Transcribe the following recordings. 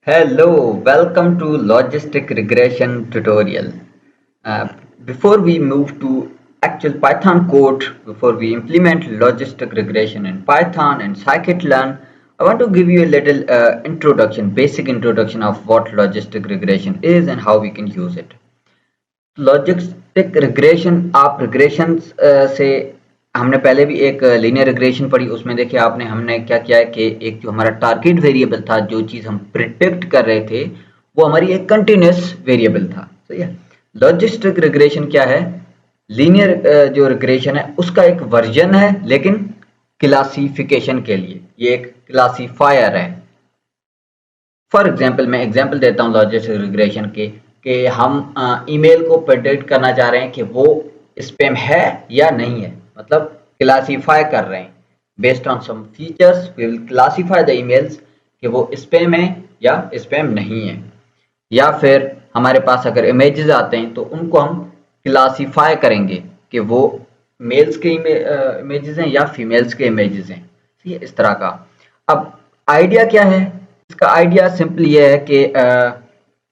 Hello, welcome to Logistic Regression tutorial. Uh, Before we move to actual Python code, before we implement logistic regression in Python and scikit-learn, I want to give you a little introduction, basic introduction of what logistic regression is and how we can use it. Logistic regression आप regression से हमने पहले भी एक linear regression पढ़ी उसमें देखिए आपने हमने क्या किया है कि एक जो हमारा टारगेट वेरिएबल था जो चीज़ हम प्रिडिक्ट कर रहे थे वो हमारी एक कंटिन्यूस वेरिएबल था सही है। लॉजिस्टिक रिग्रेशन क्या है? लीनियर जो रिग्रेशन है उसका एक वर्जन है लेकिन क्लासिफिकेशन के लिए ये एक क्लासीफायर है। फॉर एग्जाम्पल मैं एग्जाम्पल देता हूँ लॉजिस्टिक रिग्रेशन के कि हम ईमेल को प्रेडिक्ट करना चाह रहे हैं कि वो स्पैम है या नहीं है, मतलब क्लासीफाई कर रहे हैं based on some features we will classify the emails कि वो स्पैम है या स्पैम नहीं है। या फिर हमारे पास अगर इमेजेस आते हैं तो उनको हम क्लासीफाई करेंगे कि वो मेल्स के इमेजेस हैं या फीमेल्स के इमेजेस हैं, ठीक है, इस तरह का। अब आइडिया क्या है इसका? आइडिया सिंपली ये है कि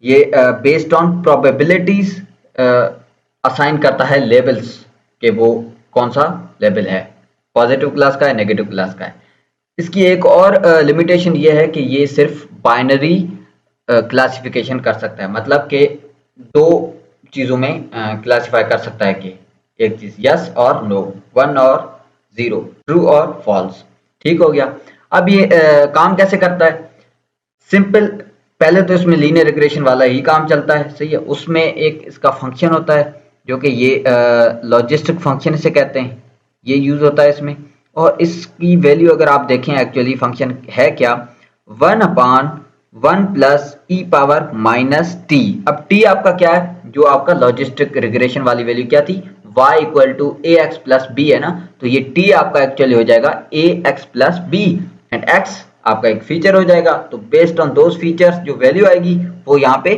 ये बेस्ड ऑन प्रोबेबिलिटीज असाइन करता है लेवल्स कि वो कौन सा लेवल है, पॉजिटिव क्लास का है नेगेटिव क्लास का है। इसकी एक और लिमिटेशन ये है कि ये सिर्फ बाइनरी क्लासिफिकेशन कर सकता है, मतलब कि दो चीज़ों में क्लासिफाई कर सकता है कि एक चीज़ यस और नो, 1 और 0, ट्रू और फॉल्स। ठीक हो गया। अब ये काम कैसे करता है? सिंपल, पहले तो इसमें लीनियर रिग्रेशन वाला ही काम चलता है, सही है। उसमें एक इसका फंक्शन होता है जो कि ये लॉजिस्टिक फंक्शन इसे कहते हैं, ये यूज होता है इसमें। और इसकी वैल्यू अगर आप देखें एक्चुअली फंक्शन है क्या, 1/1 प्लस ई पावर माइनस टी। अब टी आपका क्या है? जो आपका लॉजिस्टिक रिग्रेशन वाली वैल्यू क्या थी, y equal to a x plus b है ना, तो ये टी आपका एक्चुअली हो जाएगा a x plus b and x आपका एक फीचर हो जाएगा। तो बेस्ड ऑन दोज फीचर्स जो वैल्यू आएगी वो यहाँ पे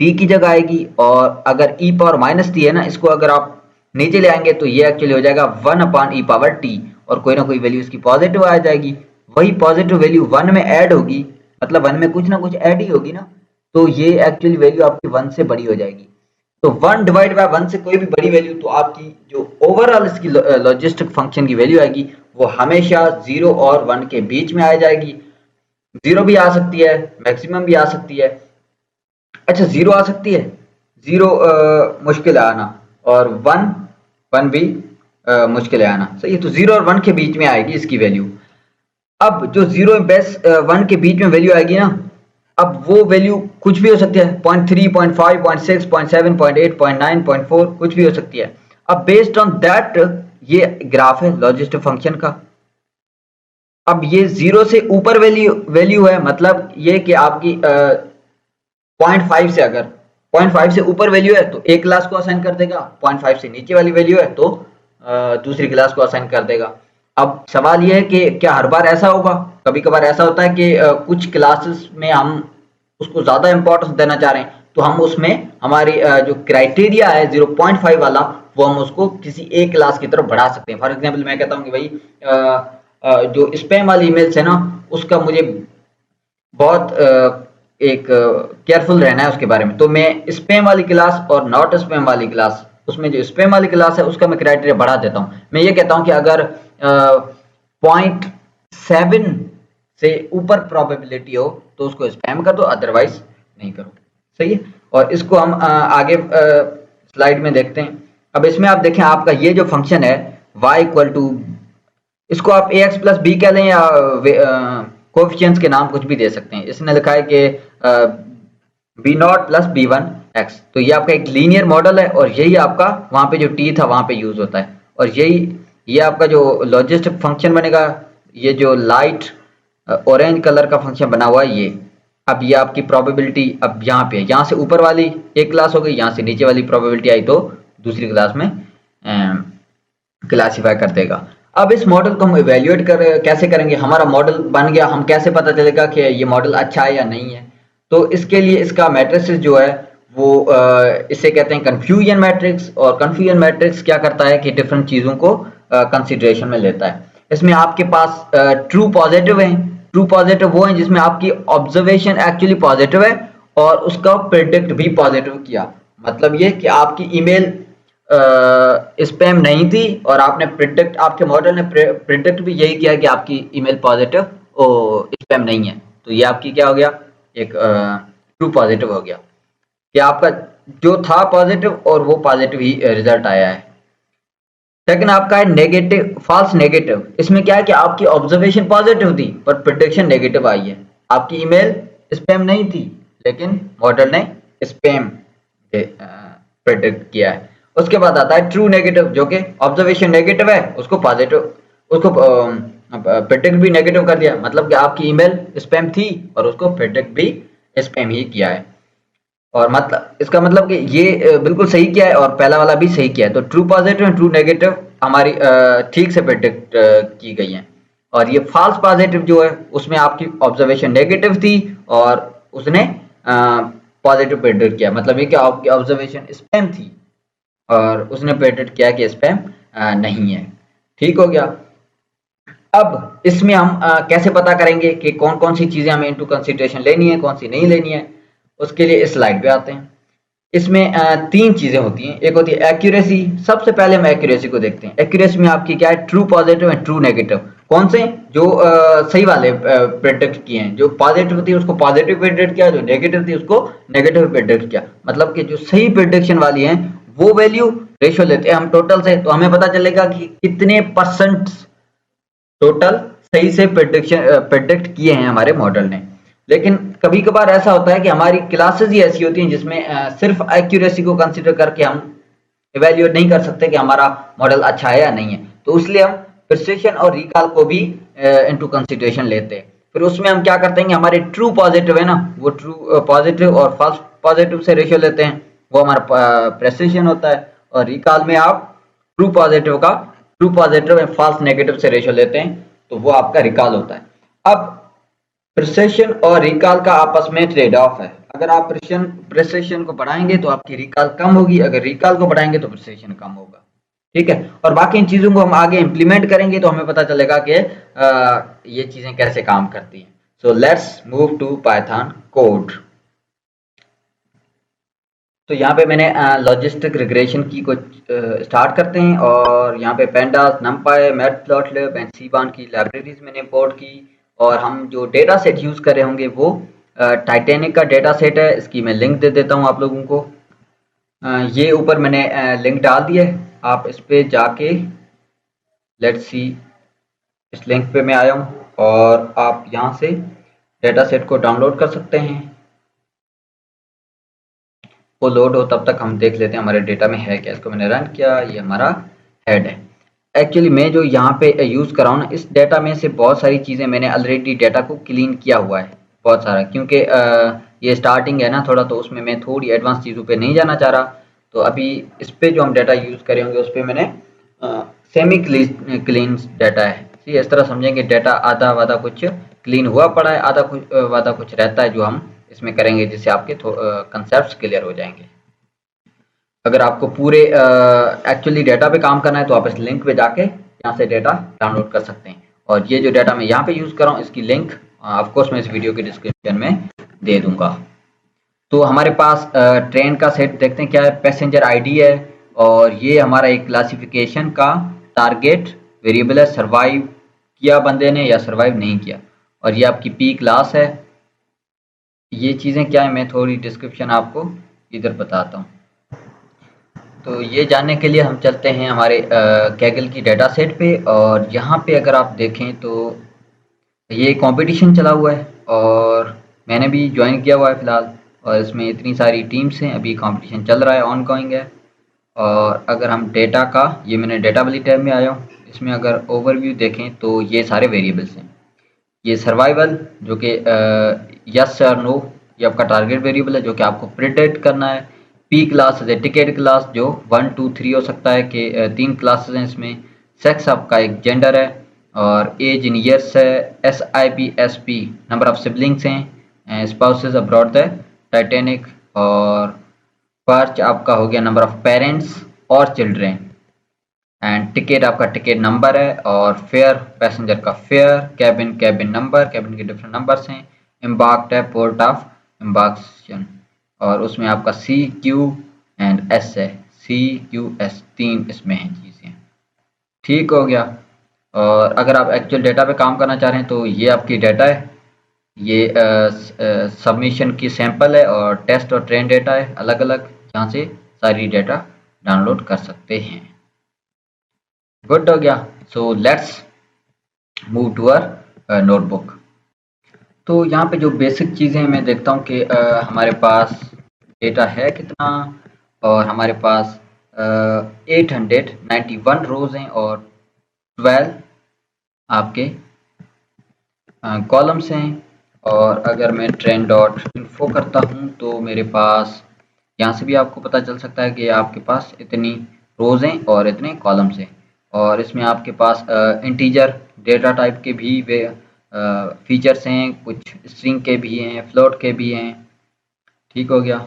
t की जगह आएगी। और अगर e पावर माइनस टी है ना, इसको अगर आप नीचे ले आएंगे तो ये एक्चुअली हो जाएगा 1/e पावर टी, और कोई ना कोई वैल्यू इसकी पॉजिटिव आ जाएगी। वही पॉजिटिव वैल्यू 1 में ऐड होगी, मतलब 1 में कुछ ना कुछ ऐड ही होगी ना, तो ये एक्चुअली वैल्यू आपकी 1 से बड़ी हो जाएगी। तो 1 डिवाइड बाय 1 से कोई भी बड़ी वैल्यू, तो आपकी जो ओवरऑल इसकी लॉजिस्टिक फंक्शन की वैल्यू आएगी वो हमेशा 0 और 1 के बीच में आ जाएगी। 0 भी आ सकती है, मैक्सिमम भी आ सकती है। अच्छा, 0 आ सकती है, 0 मुश्किल है आना, और 1 भी मुश्किल है आना, सही है। तो 0 और 1 के बीच में आएगी इसकी वैल्यू। अब जो 0 बेस 1 के बीच में वैल्यू आएगी ना, अब वो वैल्यू कुछ भी हो सकती है, 0.3, 0.5, 0.6, 0.7, 0.8, 0.9, 0.4, कुछ भी हो सकती है। अब बेस्ड ऑन दैट ये ग्राफ है लॉजिस्टिक फंक्शन का। अब ये 0 से ऊपर वैल्यू है, मतलब ये कि आपकी 0.5 से, अगर 0.5 से ऊपर वैल्यू है तो एक क्लास को असाइन कर देगा, 0.5 से नीचे वाली वैल्यू है तो दूसरी क्लास को असाइन कर देगा। अब सवाल ये है कि क्या हर बार ऐसा होगा? कभी कभार ऐसा होता है कि कुछ क्लासेस में हम उसको ज्यादा इंपॉर्टेंस देना चाह रहे हैं, तो हम उसमें हमारी जो क्राइटेरिया है 0.5 वाला, वो हम उसको किसी एक क्लास की तरफ बढ़ा सकते हैं। फॉर एग्जाम्पल मैं कहता हूँ कि भाई जो स्पैम वाली ईमेल्स है ना, उसका मुझे बहुत एक केयरफुल रहना है उसके बारे में, तो मैं स्पैम वाली क्लास और नॉट स्पैम वाली क्लास, उसमें जो स्पैम वाली क्लास है उसका मैं क्राइटेरिया बढ़ा देता हूँ। मैं ये कहता हूँ कि अगर 0.7 से ऊपर प्रोबेबिलिटी हो तो उसको स्पैम कर दो, अदरवाइज नहीं करो, सही है। और इसको हम आगे स्लाइड में देखते हैं। अब इसमें आप देखें आपका ये जो फंक्शन है y इक्वल टू, इसको आप ए एक्स प्लस बी कह लें या कोएफिशिएंट्स के नाम कुछ भी दे सकते हैं। इसने लिखा है कि b naught plus b one x, तो ये आपका एक लीनियर मॉडल है और यही आपका वहां पे जो टी था वहां पे यूज होता है। और यही ये आपका जो लॉजिस्टिक फंक्शन बनेगा, ये जो लाइट ऑरेंज कलर का फंक्शन बना हुआ है ये। अब ये आपकी प्रोबेबिलिटी अब यहाँ पे, यहाँ से ऊपर वाली एक क्लास हो गई, यहाँ से नीचे वाली प्रोबेबिलिटी आई तो दूसरी क्लास में क्लासीफाई कर देगा। अब इस मॉडल को हम इवेल्युएट कैसे करेंगे? हमारा मॉडल बन गया, हम कैसे पता चलेगा कि ये मॉडल अच्छा है या नहीं है? तो इसके लिए इसका मैट्रिक्स जो है वो इसे कहते हैं कन्फ्यूजन मैट्रिक्स। और कन्फ्यूजन मैट्रिक्स क्या करता है कि डिफरेंट चीज़ों को कंसिडरेशन में लेता है। इसमें आपके पास ट्रू पॉजिटिव है, ट्रू पॉजिटिव वो है जिसमें आपकी ऑब्जर्वेशन एक्चुअली पॉजिटिव है और उसका प्रेडिक्ट भी पॉजिटिव किया। मतलब ये कि आपकी ईमेल स्पैम नहीं थी और आपने प्रिडिक्ट, आपके मॉडल ने प्रिडिक्ट भी यही किया कि आपकी ईमेल पॉजिटिव और स्पैम नहीं है। तो ये आपकी क्या हो गया, एक ट्रू पॉजिटिव हो गया कि आपका जो था पॉजिटिव और वो पॉजिटिव ही रिजल्ट आया है। सेकंड आपका है नेगेटिव, फॉल्स नेगेटिव। इसमें क्या है कि आपकी ऑब्जर्वेशन पॉजिटिव थी पर प्रिडिक्शन नेगेटिव आई है। आपकी ईमेल स्पैम नहीं थी लेकिन मॉडल ने स्पैम प्रिडिक्ट किया है। उसके बाद आता है ट्रू नेगेटिव, जो कि ऑब्जर्वेशन नेगेटिव है, उसको पॉजिटिव, उसको प्रिडिक्ट भी नेगेटिव कर दिया। मतलब कि आपकी ईमेल स्पैम थी और उसको प्रिडिक्ट भी स्पैम ही किया है। और मतलब इसका मतलब कि ये बिल्कुल सही किया है और पहला वाला भी सही किया है। तो true positive and true negative हमारी ठीक से प्रेडिक्ट की गई है। और ये फॉल्स पॉजिटिव जो है उसमें आपकी ऑब्जर्वेशन नेगेटिव थी और उसने पॉजिटिव प्रेडिक्ट किया। मतलब ये कि आपकी ऑब्जर्वेशन स्पैम थी और उसने प्रेडिक्ट किया कि स्पैम नहीं है। ठीक हो गया। अब इसमें हम कैसे पता करेंगे कि कौन कौन सी चीजें हमें इनटू कंसीडरेशन लेनी है, कौन सी नहीं लेनी है। उसके लिए इस स्लाइड पे आते हैं। इसमें तीन चीजें होती हैं। एक होती है एक्यूरेसी। सबसे पहले हम एक्यूरेसी को देखते हैं। एक्यूरेसी में आपकी क्या है, true positive and true negative. कौन से, जो सही वाले प्रेडिक्ट किए हैं। जो पॉजिटिव थी उसको पॉजिटिव प्रेडिक्ट किया, जो नेगेटिव थी उसको नेगेटिव प्रेडिक्ट किया। मतलब कि जो सही प्रेडिक्शन वाली है वो वैल्यू रेशियो लेते हैं हम टोटल से, तो हमें पता चलेगा कि कितने परसेंट टोटल सही से प्रेडिक्ट किए हैं हमारे मॉडल ने। लेकिन कभी कभार ऐसा होता है कि हमारी क्लासेस ही ऐसी होती हैं जिसमें सिर्फ एक्यूरेसी को कंसीडर करके हम इवेल्युएट नहीं कर सकते कि हमारा मॉडल अच्छा है या नहीं है। तो इसलिए हम प्रिसिशन और रिकॉल को भी इनटू कंसीडरेशन लेते हैं। फिर उसमें हम क्या करते हैं कि हमारे ट्रू पॉजिटिव है ना, वो ट्रू पॉजिटिव और फॉल्स पॉजिटिव से रेशियो लेते हैं, वो हमारा प्रिसिशन होता है। और रिकॉल में आप ट्रू पॉजिटिव का true positive and false negative से रेशियो लेते हैं, तो वो आपका रिकॉल होता है। अब प्रिसिशन और रिकॉल का आपस में ट्रेड ऑफ है। अगर आप प्रिसिशन को बढ़ाएंगे तो आपकी रिकॉल कम होगी, अगर रिकॉल को बढ़ाएंगे तो प्रिसिशन कम होगा। ठीक है। और बाकी इन चीजों को हम आगे इंप्लीमेंट करेंगे तो हमें पता चलेगा कि ये चीजें कैसे काम करती हैं। So let's move to Python code. तो यहाँ पे मैंने लॉजिस्टिक रिग्रेशन की को स्टार्ट करते हैं। और यहाँ पे पेंडास, नमपाई, मैटप्लॉटलिब एंड सीबान की लाइब्रेरीज मैंने इंपोर्ट की। और हम जो डेटा सेट यूज़ कर रहे होंगे वो टाइटेनिक का डेटा सेट है। इसकी मैं लिंक दे देता हूँ आप लोगों को। ये ऊपर मैंने लिंक डाल दिया है, आप इस पे जाके लेट्स सी, इस लिंक पे मैं आया हूँ और आप यहाँ से डेटा सेट को डाउनलोड कर सकते हैं। वो लोड हो तब तक हम देख लेते हैं हमारे डेटा में है क्या। इसको मैंने रन किया, ये हमारा हेड है। एक्चुअली मैं जो यहाँ पे यूज़ कर रहा हूँ ना, इस डेटा में से बहुत सारी चीज़ें मैंने ऑलरेडी डेटा को क्लीन किया हुआ है, बहुत सारा। क्योंकि ये स्टार्टिंग है ना थोड़ा, तो उसमें मैं थोड़ी एडवांस चीज़ों पे नहीं जाना चाह रहा। तो अभी इस पे जो हम डाटा यूज़ करेंगे उस पर मैंने सेमी क्लीन डाटा है। ठीक है, इस तरह समझेंगे डाटा आधा वाधा कुछ क्लीन हुआ पड़ा है, आधा कुछ वाधा कुछ रहता है जो हम इसमें करेंगे, जिससे आपके कंसेप्ट क्लियर हो जाएंगे। अगर आपको पूरे एक्चुअली डेटा पे काम करना है तो आप इस लिंक पे जाके यहाँ से डेटा डाउनलोड कर सकते हैं। और ये जो डेटा मैं यहाँ पे यूज़ कर रहा हूँ इसकी लिंक ऑफ कोर्स मैं इस वीडियो के डिस्क्रिप्शन में दे दूंगा। तो हमारे पास ट्रेन का सेट देखते हैं क्या है। पैसेंजर आईडी है और ये हमारा एक क्लासिफिकेशन का टारगेट वेरिएबल है, सर्वाइव किया बंदे ने या सर्वाइव नहीं किया। और ये आपकी पी क्लास है। ये चीज़ें क्या है मैं थोड़ी डिस्क्रिप्शन आपको इधर बताता हूँ। तो ये जानने के लिए हम चलते हैं हमारे कैगल की डेटा सेट पे। और यहाँ पे अगर आप देखें तो ये कंपटीशन चला हुआ है और मैंने भी ज्वाइन किया हुआ है फ़िलहाल। और इसमें इतनी सारी टीम्स हैं, अभी कंपटीशन चल रहा है, ऑन गोइंग है। और अगर हम डेटा का, ये मैंने डेटा वाली टैब में आया हूँ, इसमें अगर ओवरव्यू देखें तो ये सारे वेरिएबल्स हैं। ये सर्वाइवल जो कि यस और नो, ये आपका टारगेट वेरिएबल है जो कि आपको प्रिडिक्ट करना है। पी क्लास है टिकट क्लास जो 1 2 3 हो सकता है कि 3 क्लासेस हैं इसमें। सेक्स आपका एक जेंडर है और एज इन ईयर्स है। S I P S P number of siblings हैं, स्पाउसेस अब्रॉड द टाइटेनिक। और पर्च आपका हो गया नंबर ऑफ पेरेंट्स और चिल्ड्रेन। एंड टिकट आपका टिकट नंबर है, और फेयर पैसेंजर का fair, cabin cabin number, cabin के डिफरेंट नंबर्स हैं, एम्बार्क्ड है पोर्ट ऑफ एम्बार्केशन, और उसमें आपका सी क्यू एंड एस है, सी क्यू एस 3 इसमें हैं चीज़ें। ठीक हो गया। और अगर आप एक्चुअल डेटा पे काम करना चाह रहे हैं तो ये आपकी डेटा है, ये सबमिशन की सैंपल है, और टेस्ट और ट्रेन डेटा है अलग अलग, जहाँ से सारी डेटा डाउनलोड कर सकते हैं। गुड हो गया। So let's move to our notebook. तो यहाँ पे जो बेसिक चीज़ें मैं देखता हूँ कि हमारे पास डेटा है कितना, और हमारे पास 891 रोज हैं और 12 आपके कॉलम्स हैं। और अगर मैं ट्रेन डॉट इन्फो करता हूँ तो मेरे पास यहाँ से भी आपको पता चल सकता है कि आपके पास इतनी रोज हैं और इतने कॉलम्स हैं। और इसमें आपके पास इंटीजर डेटा टाइप के भी वे फीचर्स हैं, कुछ स्ट्रिंग के भी हैं, फ्लोट के भी हैं। ठीक हो गया।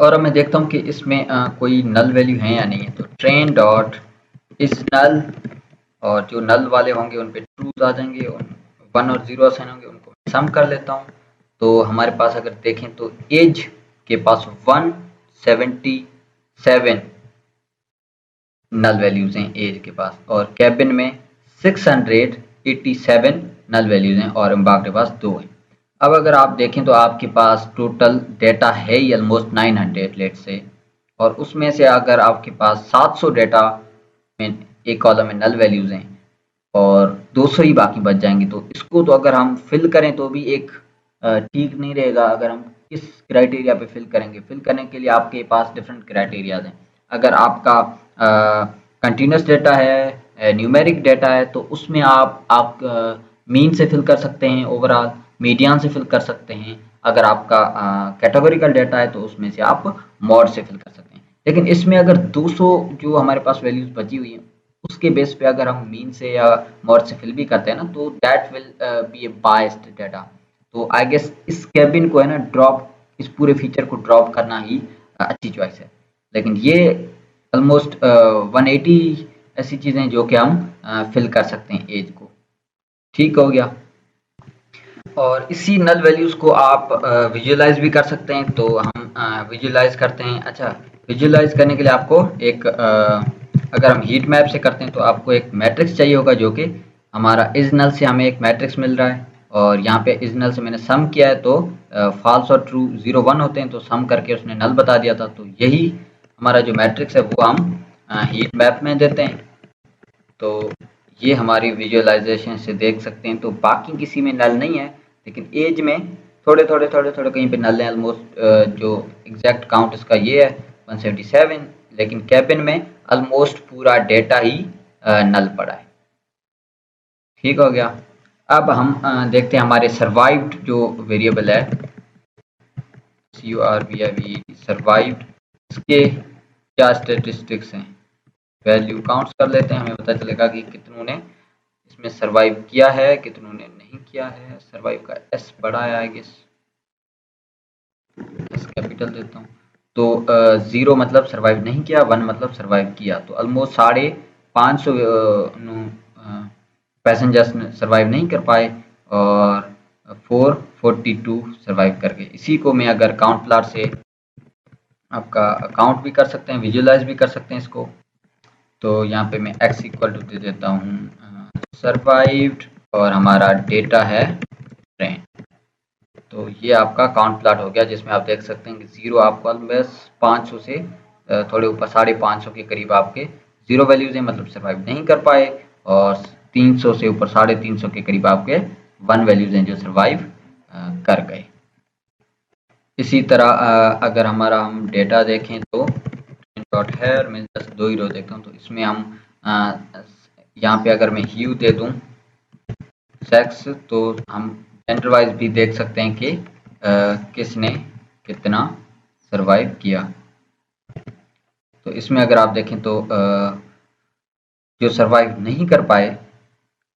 और अब मैं देखता हूँ कि इसमें कोई नल वैल्यू है या नहीं है। तो ट्रेन डॉट इस नल, और जो नल वाले होंगे उन पे ट्रूथ आ जाएंगे, 1 और 0 असाइन होंगे, उनको सम कर लेता हूँ। तो हमारे पास अगर देखें तो एज के पास 177 नल वैल्यूज हैं एज के पास, और कैबिन में 687 नल वैल्यूज हैं, और एम्बार्क के पास 2 हैं। अब अगर आप देखें तो आपके पास टोटल डेटा है ही ऑलमोस्ट 900 लेट से, और उसमें से अगर आपके पास 700 डेटा में एक कॉलम में नल वैल्यूज हैं और 200 ही बाकी बच जाएंगे, तो इसको तो अगर हम फिल करें तो भी एक ठीक नहीं रहेगा। अगर हम किस क्राइटेरिया पे फिल करेंगे, फिल करने के लिए आपके पास डिफरेंट क्राइटेरियाज हैं। अगर आपका कंटिन्यूस डेटा है, न्यूमेरिक डेटा है, तो उसमें आप मीन से फिल कर सकते हैं, ओवरऑल मीडियन से फिल कर सकते हैं। अगर आपका कैटेगोरिकल डेटा है तो उसमें से आप मॉड से फिल कर सकते हैं। लेकिन इसमें अगर 200 जो हमारे पास वैल्यूज बची हुई हैं, उसके बेस पे अगर हम मीन से या मॉड से फिल भी करते हैं ना, तो that will be A biased data. तो आई गेस इस कैबिन को है ना ड्रॉप, इस पूरे फीचर को ड्रॉप करना ही अच्छी चॉइस है। लेकिन ये ऑलमोस्ट 180 ऐसी चीज़ें जो कि हम फिल कर सकते हैं एज को। ठीक हो गया। और इसी नल वैल्यूज को आप विजुअलाइज भी कर सकते हैं। तो हम विजुअलाइज करते हैं। अच्छा, विजुअलाइज करने के लिए आपको एक अगर हम हीट मैप से करते हैं तो आपको एक मैट्रिक्स चाहिए होगा, जो कि हमारा इज नल से हमें एक मैट्रिक्स मिल रहा है, और यहाँ पे इज नल से मैंने सम किया है, तो फॉल्स और ट्रू 0 1 होते हैं, तो सम करके उसने नल बता दिया था। तो यही हमारा जो मैट्रिक्स है वो हम हीट मैप में देते हैं। तो ये हमारी विजुअलाइजेशन से देख सकते हैं। तो बाकी किसी में नल नहीं है, लेकिन एज में थोड़े थोड़े थोड़े थोड़े कहीं पे नल है। ऑलमोस्ट जो एग्जैक्ट काउंट इसका ये है 177, लेकिन कैबिन में ऑलमोस्ट पूरा डेटा ही नल पड़ा है। ठीक हो गया। अब हम देखते हैं हमारे सर्वाइव्ड जो वेरिएबल है, CURVIV सर्वाइव्ड, इसके क्या स्टेटिस्टिक्स हैं। वैल्यू काउंट्स कर लेते हैं, हमें पता चलेगा कि कितनों ने इसमें सर्वाइव किया है, कितनों ने नहीं किया है। सर्वाइव का एस बड़ा है, आई गेस एस कैपिटल देता हूँ। तो 0 मतलब सर्वाइव नहीं किया, 1 मतलब सर्वाइव किया। तो ऑलमोस्ट 550 पैसेंजर्स सर्वाइव नहीं कर पाए, और 442 सर्वाइव कर गए। इसी को मैं अगर काउंट प्लॉट से आपका काउंट भी कर सकते हैं, विजुअलाइज भी कर सकते हैं इसको। तो यहाँ पे मैं x इक्वल टू दे देता हूँ सर्वाइव्ड, और हमारा डेटा है ट्रेन। तो ये आपका काउंट प्लॉट हो गया, जिसमें आप देख सकते हैं कि 0 आपको बस 500 से थोड़े ऊपर 550 के करीब आपके 0 वैल्यूज हैं, मतलब सर्वाइव नहीं कर पाए, और 300 से ऊपर 350 के करीब आपके 1 वैल्यूज हैं जो सर्वाइव कर गए। इसी तरह अगर हमारा हम डेटा देखें तो डॉट है, और मैं जस्ट 2 ही रो देखता हूँ। तो इसमें हम यहाँ पे अगर मैं ह्यू दे दूँ सेक्स, तो हम जेंडर वाइज भी देख सकते हैं कि किसने कितना सरवाइव किया। तो इसमें अगर आप देखें तो जो सरवाइव नहीं कर पाए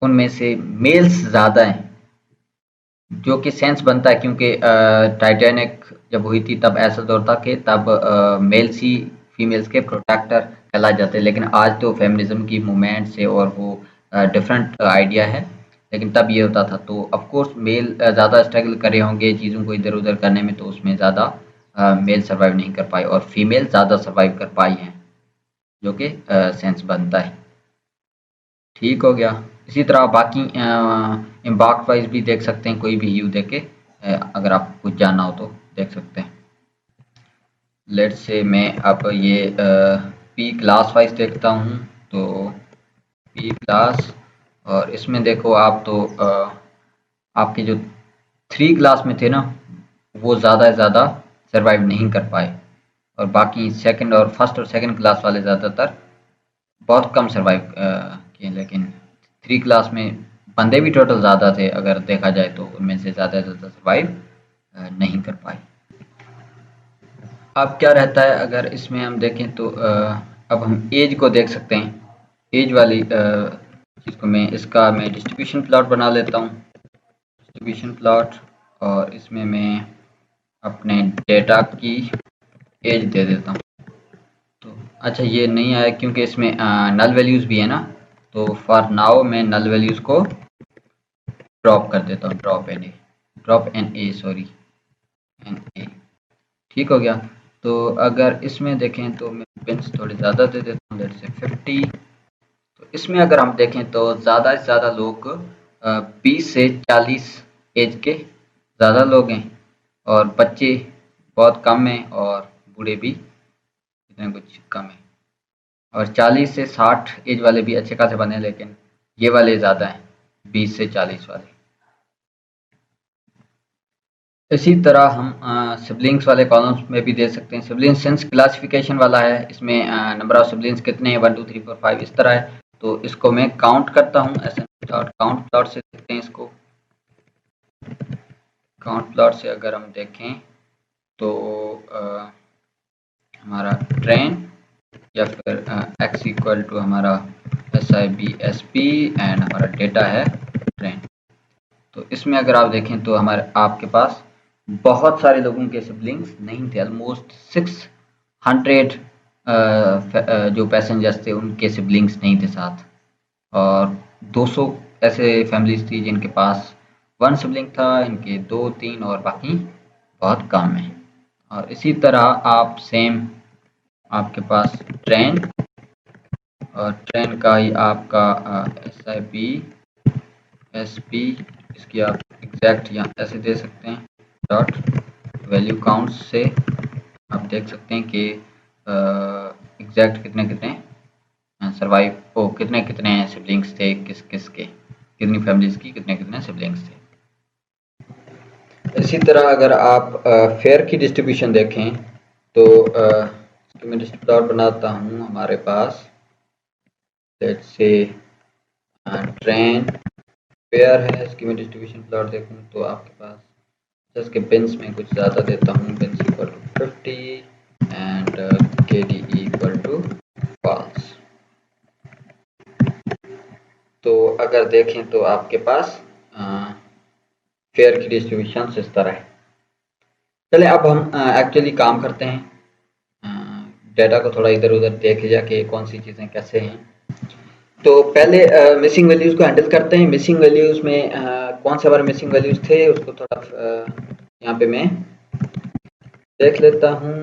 उनमें से मेल्स ज़्यादा हैं, जो कि सेंस बनता है, क्योंकि टाइटैनिक जब हुई थी तब ऐसा दौर था कि तब मेल्स ही फीमेल्स के प्रोटेक्टर कहला जाते हैं। लेकिन आज तो फेमिनिज्म की मूवमेंट से और वो डिफरेंट आइडिया है, लेकिन तब ये होता था। तो ऑफ कोर्स मेल ज़्यादा स्ट्रगल करे होंगे चीज़ों को इधर उधर करने में, तो उसमें ज़्यादा मेल सर्वाइव नहीं कर पाए और फीमेल ज़्यादा सर्वाइव कर पाई हैं, जो कि सेंस बनता है। ठीक हो गया। इसी तरह बाकी इम्पैक्ट वाइज भी देख सकते हैं, कोई भी व्यू देख के अगर आपको कुछ जानना हो तो देख सकते हैं। लेट्स से मैं अब ये पी क्लास वाइज देखता हूँ, तो पी क्लास, और इसमें देखो आप तो आपके जो 3 क्लास में थे ना, वो ज़्यादा से ज़्यादा सर्वाइव नहीं कर पाए, और बाकी सेकंड और फर्स्ट और सेकंड क्लास वाले ज़्यादातर बहुत कम सर्वाइव किए। लेकिन 3 क्लास में बंदे भी टोटल ज़्यादा थे, अगर देखा जाए तो उनमें से ज़्यादा सर्वाइव नहीं कर पाए। अब क्या रहता है अगर इसमें हम देखें तो अब हम एज को देख सकते हैं। एज वाली चीज़ को मैं डिस्ट्रीब्यूशन प्लॉट बना लेता हूँ, डिस्ट्रीब्यूशन प्लॉट, और इसमें मैं अपने डेटा की एज दे देता हूँ। तो अच्छा ये नहीं आया क्योंकि इसमें नल वैल्यूज़ भी है ना, तो फॉर नाउ मैं नल वैल्यूज़ को ड्रॉप कर देता हूँ, drop n a sorry n a. ठीक हो गया। तो अगर इसमें देखें तो मैं बिन्स थोड़े ज़्यादा दे देता हूँ, जैसे 50। तो इसमें अगर हम देखें तो ज़्यादा से ज़्यादा लोग 20 से 40 एज के ज़्यादा लोग हैं, और बच्चे बहुत कम हैं, और बूढ़े भी इतने कुछ कम हैं, और 40 से 60 एज वाले भी अच्छे खासे बने, लेकिन ये वाले ज़्यादा हैं, 20 से 40 वाले। इसी तरह हम सिबलिंग्स वाले कॉलम्स में भी दे सकते हैं। सिबलिंग्स सेंस क्लासिफिकेशन वाला है, इसमें नंबर ऑफ सिबलिंग्स कितने हैं, 1 2 3 4 5 इस तरह है। तो इसको मैं काउंट करता हूँ, ऐसे काउंट प्लॉट से देखते हैं इसको। काउंट प्लॉट से अगर हम देखें तो हमारा ट्रेन या फिर x इक्वल टू हमारा SIBSP एंड हमारा डेटा है ट्रेन। तो इसमें अगर आप देखें तो आपके पास बहुत सारे लोगों के सिबलिंग्स नहीं थे, ऑलमोस्ट 600 जो पैसेंजर्स थे उनके सिबलिंग्स नहीं थे साथ, और 200 ऐसे फैमिलीज थी जिनके पास 1 सिबलिंग था, इनके 2 3 और बाकी बहुत कम है। और इसी तरह आप सेम आपके पास ट्रेन, और ट्रेन का ही आपका SIBSP, इसकी आप एग्जैक्ट यहाँ ऐसे दे सकते हैं, डॉट वैल्यू काउंट से आप देख सकते हैं कि एग्जैक्ट कितने कितने सर्वाइव ओ कितने कितने सिबलिंग्स थे, किस किस के, कितनी फैमिलीज की कितने कितने सिबलिंग्स थे। इसी तरह अगर आप फेयर की डिस्ट्रीब्यूशन देखें तो मैं डिस्ट्रीब्यूटर बनाता हूँ, हमारे पास लेट्स से ट्रेन फेयर है, इसकी मैं डिस्ट्रीब्यूशन प्लॉट देखूँ तो आपके पास इसके बिन्स में कुछ ज़्यादा देता हूँ, bins equal to 50 and KD equal to false. तो अगर देखें तो आपके पास फेयर की डिस्ट्रीब्यूशन इस तरह है। चले अब हम एक्चुअली काम करते हैं, डेटा को थोड़ा इधर उधर देख लिया कि कौन सी चीज़ें कैसे हैं। तो पहले मिसिंग वैल्यूज़ को हैंडल करते हैं। मिसिंग वैल्यूज़ में कौन से हमारे मिसिंग वैल्यूज़ थे उसको थोड़ा यहाँ पे मैं देख लेता हूँ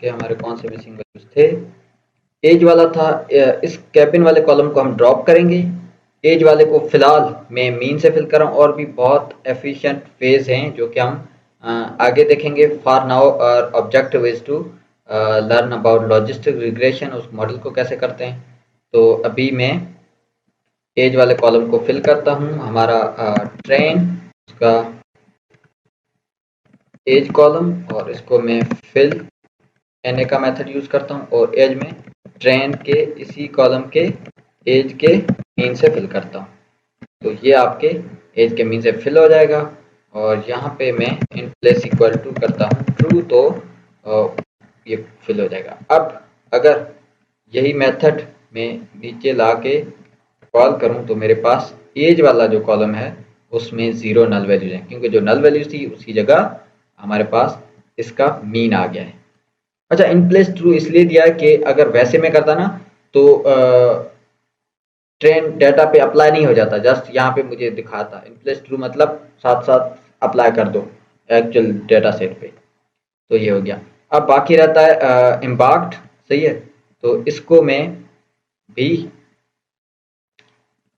कि हमारे कौन से मिसिंग वैल्यूज़ थे। एज वाला था, इस कैबिन वाले कॉलम को हम ड्रॉप करेंगे। एज वाले को फिलहाल मैं मीन से फिल कर रहा हूँ, और भी बहुत एफिशिएंट फेज हैं जो कि हम आगे देखेंगे। For now objective is to learn about logistic regression, उस मॉडल को कैसे करते हैं। तो अभी मैं एज वाले कॉलम को फिल करता हूँ, हमारा ट्रेन उसका एज कॉलम, और इसको मैं फिल NA का मेथड यूज करता हूँ, और एज में ट्रेन के इसी कॉलम के एज के मीन से फिल करता हूँ। तो ये आपके एज के मीन से फिल हो जाएगा, और यहाँ पे मैं इन प्लेस इक्वल टू करता हूँ ट्रू, तो ये फिल हो जाएगा। अब अगर यही मेथड मैं नीचे ला के कॉल करूँ तो मेरे पास एज वाला जो कॉलम है उसमें 0 नल वैल्यूज है, क्योंकि जो नल वैल्यूज थी उसकी जगह हमारे पास इसका मीन आ गया है। अच्छा, इन प्लेस ट्रू इसलिए दिया है कि अगर वैसे में करता ना तो ट्रेन डाटा पे अप्लाई नहीं हो जाता, जस्ट यहाँ पे मुझे दिखाता इन प्लेस ट्रू, मतलब साथ साथ अप्लाई कर दो एक्चुअल डाटा सेट पे। तो ये हो गया। अब बाकी रहता है इम्पैक्ट, सही है। तो इसको मैं भी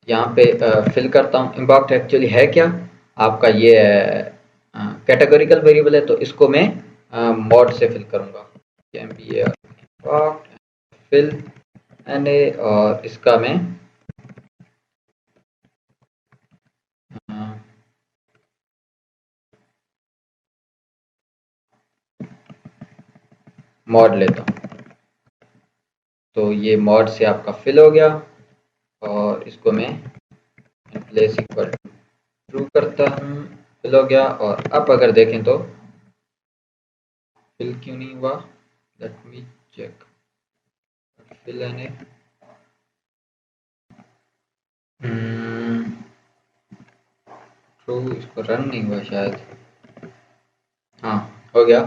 यहाँ पे फिल करता हूँ। इम्पैक्ट एक्चुअली है क्या आपका, ये कैटेगोरिकल वेरिएबल है, तो इसको मैं मॉड से फिल करूँगा। इम्पैक्ट फिल एन ए, और इसका मैं मॉड लेता हूँ। तो ये मॉड से आपका फिल हो गया, और इसको मैं प्लेस इक्वल टू ट्रू करता हूँ, फिल हो गया। और अब अगर देखें तो फिल क्यों नहीं हुआ, let me check. Fill n a, true, इसको रन नहीं हुआ शायद। हाँ, हो गया।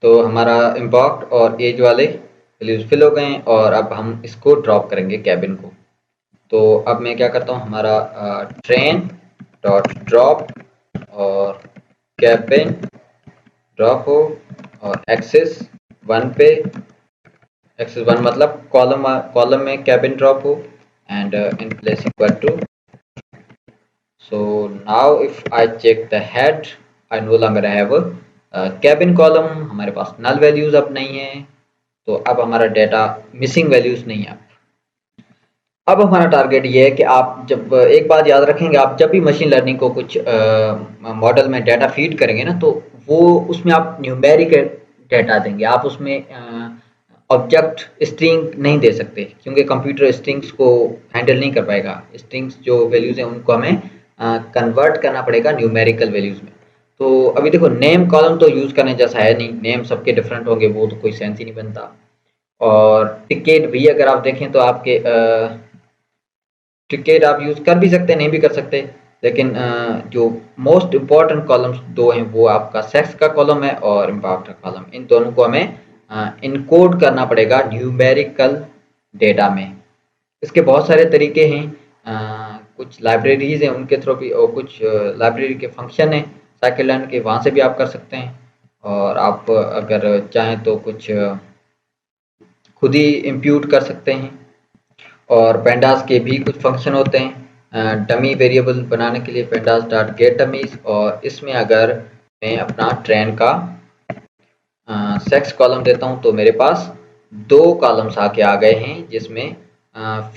तो हमारा इम्पैक्ट और एज वाले वैल्यूज फिल हो गए हैं, और अब हम इसको ड्रॉप करेंगे कैबिन को। तो अब मैं क्या करता हूँ, हमारा ट्रेन डॉट ड्रॉप और कैबिन ड्रॉप हो, और एक्सेस 1 पे, एक्सेस 1 मतलब कॉलम कॉलम में कैबिन ड्रॉप हो, and in place equal to. So now if I check the head, I no longer have a cabin column, हमारे पास null values अब नहीं है, तो अब हमारा डेटा मिसिंग वैल्यूज नहीं है। अब हमारा टारगेट ये है कि आप जब एक बात याद रखेंगे, आप जब भी मशीन लर्निंग को कुछ मॉडल में डाटा फीड करेंगे ना, तो वो उसमें आप न्यूमेरिक डाटा देंगे, आप उसमें ऑब्जेक्ट स्ट्रिंग नहीं दे सकते, क्योंकि कंप्यूटर स्ट्रिंग्स को हैंडल नहीं कर पाएगा। स्ट्रिंग्स जो वैल्यूज हैं उनको हमें कन्वर्ट करना पड़ेगा न्यूमेरिकल वैल्यूज में। तो अभी देखो, नेम कॉलम तो यूज़ करने जैसा है नहीं, नेम सबके डिफरेंट होंगे, वो तो कोई सेंस ही नहीं बनता। और टिकट भी अगर आप देखें तो आपके टिकट आप यूज़ कर भी सकते हैं, नहीं भी कर सकते, लेकिन जो मोस्ट इम्पॉर्टेंट कॉलम्स दो हैं वो आपका सेक्स का कॉलम है और इम्पैक्ट का कॉलम। इन दोनों को हमें इनकोड करना पड़ेगा न्यूमेरिकल डेटा में। इसके बहुत सारे तरीके हैं, कुछ लाइब्रेरीज हैं उनके थ्रू भी, और कुछ लाइब्रेरी के फंक्शन हैं साइकिल के, वहाँ से भी आप कर सकते हैं। और आप अगर चाहें तो कुछ खुद ही इम्प्यूट कर सकते हैं। और पेंडास के भी कुछ फंक्शन होते हैं डमी वेरिएबल बनाने के लिए, पेंडास डॉट गेट डमीज। और इसमें अगर मैं अपना ट्रेन का सेक्स कॉलम देता हूं, तो मेरे पास दो कॉलम्स आके आ गए हैं, जिसमें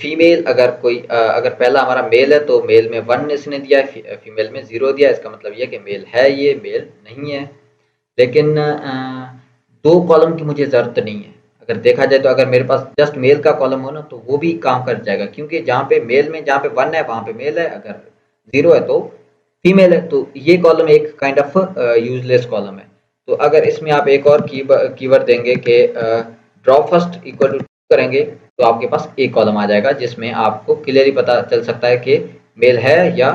फीमेल अगर कोई अगर पहला हमारा मेल है तो मेल में 1 इसने दिया है, फीमेल में 0 दिया। इसका मतलब ये कि मेल है, ये मेल नहीं है। लेकिन दो कॉलम की मुझे ज़रूरत नहीं है। अगर देखा जाए तो अगर मेरे पास जस्ट मेल का कॉलम हो ना, तो वो भी काम कर जाएगा, क्योंकि जहाँ पे मेल में जहाँ पे 1 है वहाँ पे मेल है, अगर 0 है तो फीमेल है। तो ये कॉलम एक काइंड ऑफ यूजलेस कॉलम है। तो अगर इसमें आप एक और कीवर्ड देंगे कि ड्रॉप फर्स्ट इक्वल टू करेंगे, तो आपके पास एक कॉलम आ जाएगा, जिसमें आपको क्लियरली पता चल सकता है कि मेल है या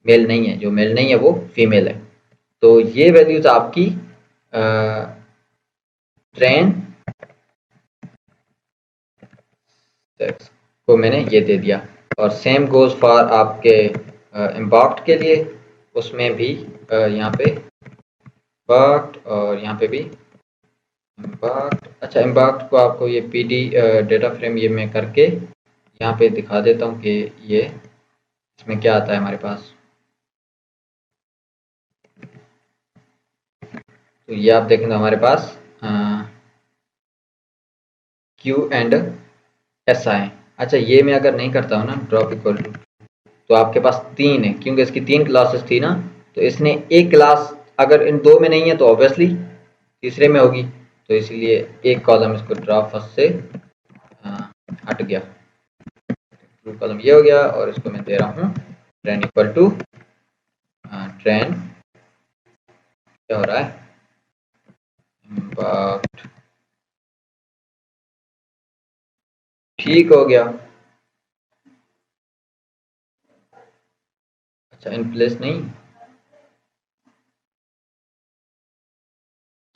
मेल नहीं है। जो मेल नहीं है वो फीमेल है। तो ये वैल्यूज आपकी ट्रेन सेक्स को मैंने ये दे दिया। और सेम गोज फॉर आपके इम्पैक्ट के लिए, उसमें भी यहाँ पे इम्पैक्ट और यहाँ पे भी इम्पैक्ट। अच्छा, इम्पैक्ट को आपको ये पीडी डेटा फ्रेम ये मैं करके यहाँ पे दिखा देता हूँ कि ये इसमें क्या आता है हमारे पास। तो ये आप देखें तो हमारे पास क्यू एंड एस आए। अच्छा, ये मैं अगर नहीं करता हूँ ना ड्रॉप इक्वल टू, तो आपके पास 3 है, क्योंकि इसकी 3 क्लासेस थी ना। तो इसने एक क्लास अगर इन दो में नहीं है तो ऑब्वियसली तीसरे में होगी, तो इसलिए एक कॉलम इसको ड्रॉप फर्स्ट से हट गया। ट्रू कॉलम ये हो गया, और इसको मैं दे रहा हूँ ट्रेन इक्वल टू ट्रेन, क्या हो रहा है, इम्पैक्ट। ठीक हो गया। अच्छा, इन प्लेस नहीं,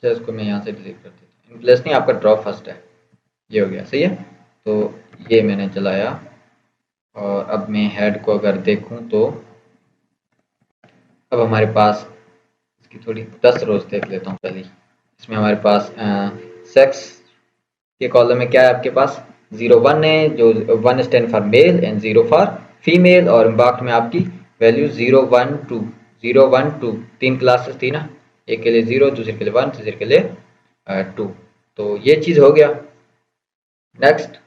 अच्छा इसको मैं यहाँ से डिलीट कर देता हूँ। प्लेस नहीं, आपका ड्रॉप फर्स्ट है, ये हो गया, सही है। तो ये मैंने चलाया और अब मैं हेड को अगर देखूं तो अब हमारे पास इसकी थोड़ी 10 रोज देख लेता हूँ पहले। इसमें हमारे पास सेक्स के कॉलम में क्या है आपके पास 01 है, जो 1 stand for male and 0 for female, और इम्पैक्ट में आपकी वैल्यू 0 1 2 तीन क्लासेस थी ना, एक के लिए 0, दूसरे के लिए 1, तीसरे के लिए 2। तो ये चीज़ हो गया। नेक्स्ट,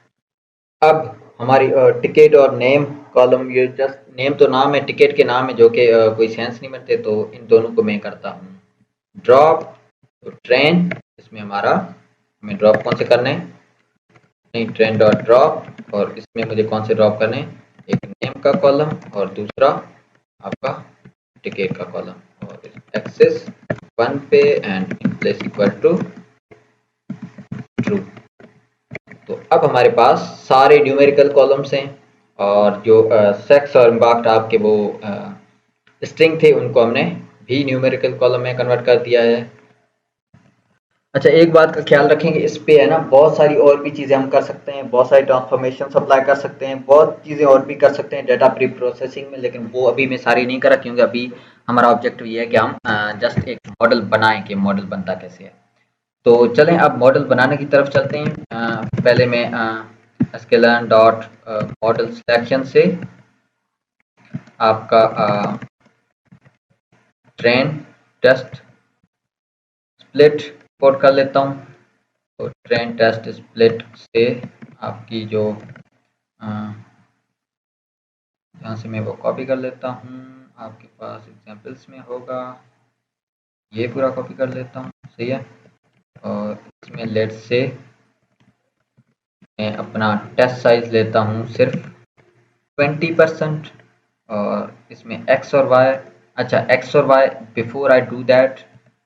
अब हमारी टिकट और नेम कॉलम, ये जस्ट नेम तो नाम है, टिकट के नाम है जो कि कोई सेंस नहीं बनते, तो इन दोनों को मैं करता हूँ ड्रॉप। तो ट्रेन, इसमें हमें ड्रॉप कौन से करने हैं, नहीं, ट्रेन डॉट ड्रॉप, और इसमें मुझे कौन से ड्रॉप करने हैं, एक नेम का कॉलम और दूसरा आपका टिकट का कॉलम, और एक्सेस 1 पे and in place equal to true. तो अब हमारे पास सारे न्यूमेरिकल कॉलम्स हैं, और जो सेक्स और इम्पैक्ट आपके वो स्ट्रिंग थे उनको हमने भी न्यूमेरिकल कॉलम में कन्वर्ट कर दिया है। अच्छा, एक बात का ख्याल रखेंगे, इस पे है ना बहुत सारी और भी चीज़ें हम कर सकते हैं, बहुत सारी ट्रांसफॉर्मेशन अप्लाई कर सकते हैं, बहुत चीज़ें और भी कर सकते हैं डाटा प्री प्रोसेसिंग में, लेकिन वो अभी मैं सारी नहीं करा क्योंकि अभी हमारा ऑब्जेक्टिव ये है कि हम जस्ट एक मॉडल बनाएं कि मॉडल बनता कैसे है। तो चलें अब मॉडल बनाने की तरफ चलते हैं। पहले मैं sklearn डॉट मॉडल सिलेक्शन से आपका ट्रेन टेस्ट स्प्लिट कोड कर लेता हूँ। तो ट्रेन टेस्ट स्प्लिट से आपकी जो यहाँ से मैं वो कॉपी कर लेता हूँ, आपके पास एग्जाम्पल्स में होगा, ये पूरा कॉपी कर लेता हूँ, सही है। और इसमें लेट्स से मैं अपना टेस्ट साइज लेता हूँ सिर्फ 20%, और इसमें x और y, अच्छा x और y, before I do that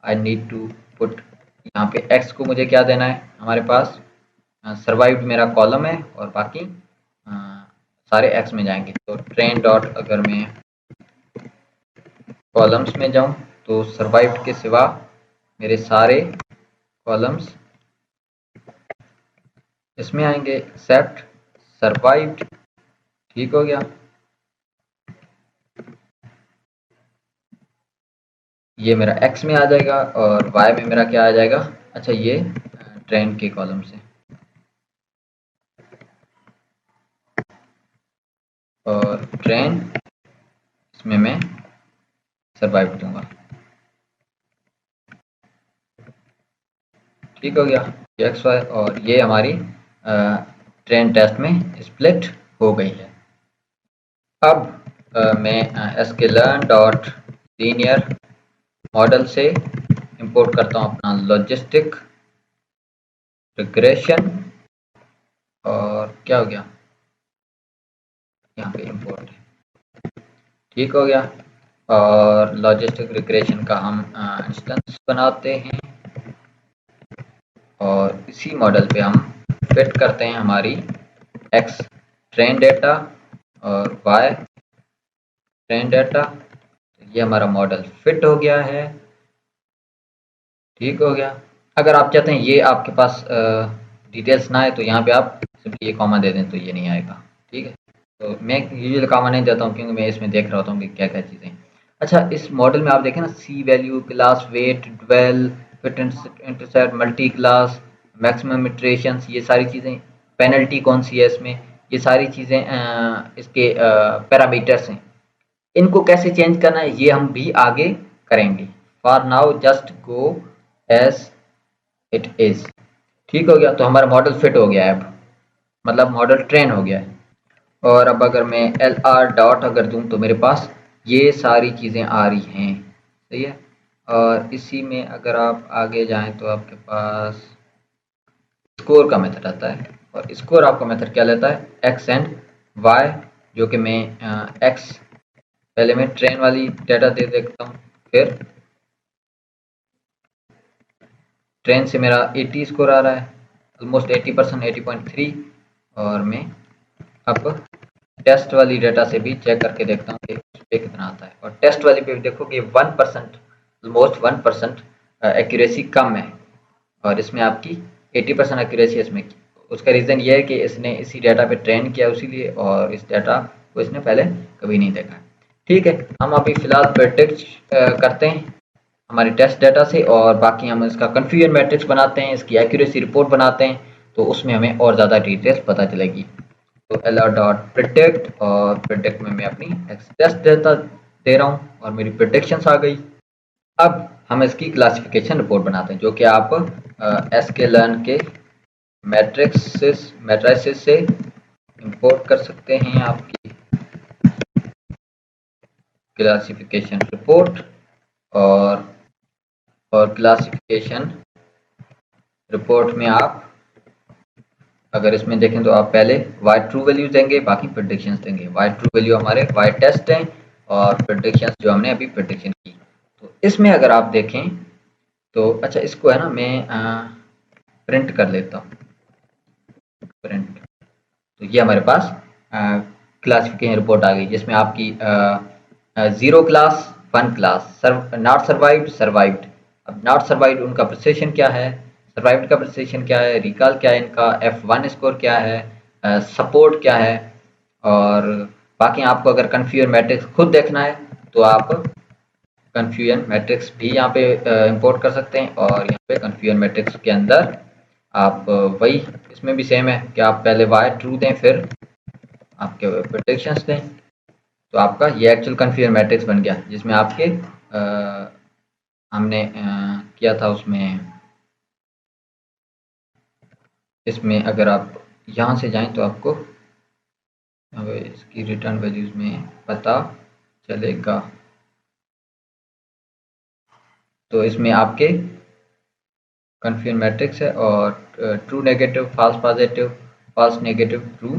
I need to put, यहाँ पे x को मुझे क्या देना है, हमारे पास सर्वाइव्ड मेरा कॉलम है और बाकी सारे x में जाएंगे। तो ट्रेन डॉट अगर मैं कॉलम्स में जाऊं तो सर्वाइव्ड के सिवा मेरे सारे कॉलम्स इसमें आएंगे, एक्सेप्ट सर्वाइव्ड। ठीक हो गया, ये मेरा x में आ जाएगा और y में मेरा क्या आ जाएगा, अच्छा ये ट्रेन के कॉलम से, और ट्रेन इसमें मैं सर्वाइव दूंगा। ठीक हो गया, ये एक्स वाई, और ये हमारी ट्रेन टेस्ट में स्प्लिट हो गई है। अब मैं sklearn डॉट लीनियर मॉडल से इंपोर्ट करता हूँ अपना लॉजिस्टिक रिग्रेशन, और क्या हो गया, यहाँ पे इंपोर्ट है। ठीक हो गया, और लॉजिस्टिक रिग्रेशन का हम इंस्टेंस बनाते हैं, और इसी मॉडल पे हम फिट करते हैं हमारी x ट्रेन डेटा और y ट्रेन डेटा। ये हमारा मॉडल फिट हो गया है। ठीक हो गया। अगर आप चाहते हैं ये आपके पास डिटेल्स ना आए तो यहाँ पे आप सिंपली ये कॉमा दे दें तो ये नहीं आएगा। ठीक है, तो मैं यूजुअली कॉमा नहीं देता हूँ क्योंकि मैं इसमें देख रहा होता हूँ कि क्या क्या चीज़ें। अच्छा, इस मॉडल में आप देखें ना, C value, class weight, dual, fit intercept, multi class, maximum iterations, ये सारी चीज़ें, पेनल्टी कौन सी है इसमें, ये सारी चीज़ें इसके पैरामीटर्स हैं। इनको कैसे चेंज करना है ये हम भी आगे करेंगे। For now just go as it is. ठीक हो गया, तो हमारा मॉडल फिट हो गया है अब, मतलब मॉडल ट्रेन हो गया है। और अब अगर मैं एल आर डॉट अगर दूं तो मेरे पास ये सारी चीज़ें आ रही हैं, सही है। और इसी में अगर आप आगे जाएं तो आपके पास स्कोर का मेथड आता है, और स्कोर आपका मेथड क्या लेता है, एक्स एंड वाई, जो कि मैं एक्स पहले मैं ट्रेन वाली डेटा दे देता हूँ, फिर ट्रेन से मेरा 80 स्कोर आ रहा है, ऑलमोस्ट 80%, 80.3, और मैं अब टेस्ट वाली डेटा से भी चेक करके देखता हूँ कि उस पर कितना आता है। और टेस्ट वाली पे देखो कि 1%, ऑलमोस्ट 1% एक्यूरेसी कम है। और इसमें आपकी 80% एक्यूरेसी इसमें की। उसका रीज़न ये है कि इसने इसी डाटा पे ट्रेन किया उसीलिए, और इस डाटा को इसने पहले कभी नहीं देखा। ठीक है, हम अभी फ़िलहाल प्रेडिक्ट करते हैं हमारे टेस्ट डाटा से, और बाकी हम इसका कन्फ्यूजन मैट्रिक्स बनाते हैं, इसकी एक्यूरेसी रिपोर्ट बनाते हैं, तो उसमें हमें और ज़्यादा डिटेल्स पता चलेगी। तो lr.predict, और प्रिडिक्ट में मैं अपनी टेस्ट डाटा दे रहा हूँ और मेरी प्रिडिक्शंस आ गई। अब हम इसकी क्लासिफिकेशन रिपोर्ट बनाते हैं, जो कि आप sklearn के मैट्रिसेस से इंपोर्ट कर सकते हैं आपकी क्लासिफिकेशन रिपोर्ट। और क्लासिफिकेशन रिपोर्ट में आप अगर इसमें देखें तो आप पहले वाई ट्रू वैल्यूज देंगे, बाकी प्रेडिक्शंस देंगे। वाई ट्रू वैल्यू हमारे वाई टेस्ट हैं और प्रेडिक्शंस जो हमने अभी प्रेडिक्शन की। तो इसमें अगर आप देखें तो अच्छा, इसको है ना मैं प्रिंट कर लेता हूँ, प्रिंट। तो ये हमारे पास क्लासिफिकेशन रिपोर्ट आ गई, जिसमें आपकी 0 class, 1 class, not survived, survived. अब नॉट सर्वाइव्ड उनका प्रिसिशन क्या है, सर्वाइव्ड का प्रिसिशन क्या है, रिकॉल क्या है, इनका F1 स्कोर क्या है, सपोर्ट क्या है। और बाकी आपको अगर कन्फ्यूजन मैट्रिक्स खुद देखना है तो आप कन्फ्यूजन मैट्रिक्स भी यहाँ पे इंपोर्ट कर सकते हैं, और यहाँ पे कन्फ्यूजन मैट्रिक्स के अंदर आप वही, इसमें भी सेम है कि आप पहले वाई ट्रू दें, फिर आपके प्रेडिक्शंस दें। तो आपका ये एक्चुअल कन्फ्यूजन मैट्रिक्स बन गया, जिसमें आपके हमने किया था उसमें। इसमें अगर आप यहाँ से जाएं तो आपको इसकी रिटर्न वैल्यूज में पता चलेगा। तो इसमें आपके कन्फ्यूजन मैट्रिक्स है, और true negative, false positive, false negative, true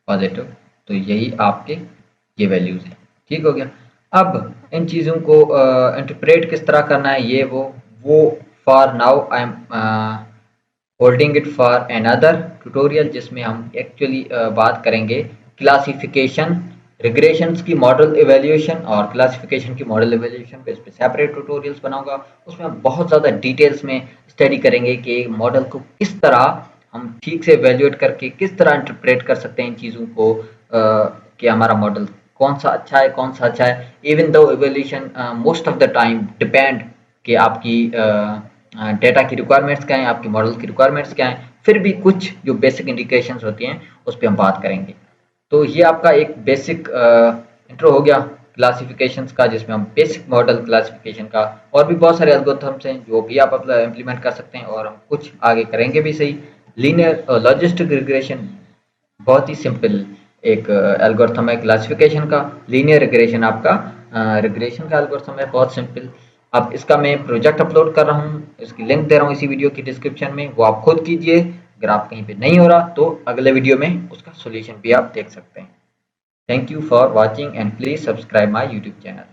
positive. तो यही आपके ये वैल्यूज हैं। ठीक हो गया। अब इन चीज़ों को इंटरप्रेट किस तरह करना है, ये वो for now I am holding it for another tutorial, जिसमें हम एक्चुअली बात करेंगे क्लासिफिकेशन रिग्रेशंस की मॉडल एवेल्यूएशन, और क्लासिफिकेशन की मॉडल एवेल्यूएशन पे इस पे सेपरेट ट्यूटोरियल्स बनाऊंगा। उसमें बहुत ज़्यादा डिटेल्स में स्टडी करेंगे कि मॉडल को किस तरह हम ठीक से एवेल्यूएट करके किस तरह इंटरप्रेट कर सकते हैं इन चीज़ों को, कि हमारा मॉडल कौन सा अच्छा है, कौन सा अच्छा है। Even though evaluation most of the time depend कि आपकी डेटा की रिक्वायरमेंट्स क्या हैं, आपकी मॉडल की रिक्वायरमेंट्स क्या हैं, फिर भी कुछ जो बेसिक इंडिकेशंस होती हैं उस पर हम बात करेंगे। तो ये आपका एक बेसिक इंट्रो हो गया क्लासिफिकेशंस का, जिसमें हम बेसिक मॉडल क्लासिफिकेशन का, और भी बहुत सारे एल्गोरिथम्स हैं जो भी आप इम्प्लीमेंट कर सकते हैं, और हम कुछ आगे करेंगे भी सही। लीनियर लॉजिस्टिक रिग्रेशन बहुत ही सिंपल एक एल्गोरिथम है क्लासिफिकेशन का। लीनियर रिग्रेशन आपका रिग्रेशन का एल्गोरिथम है, बहुत सिंपल। अब इसका मैं प्रोजेक्ट अपलोड कर रहा हूँ, इसकी लिंक दे रहा हूँ इसी वीडियो की डिस्क्रिप्शन में, वो आप खुद कीजिए। अगर आप कहीं पे नहीं हो रहा तो अगले वीडियो में उसका सॉल्यूशन भी आप देख सकते हैं। Thank you for watching and please subscribe my YouTube channel.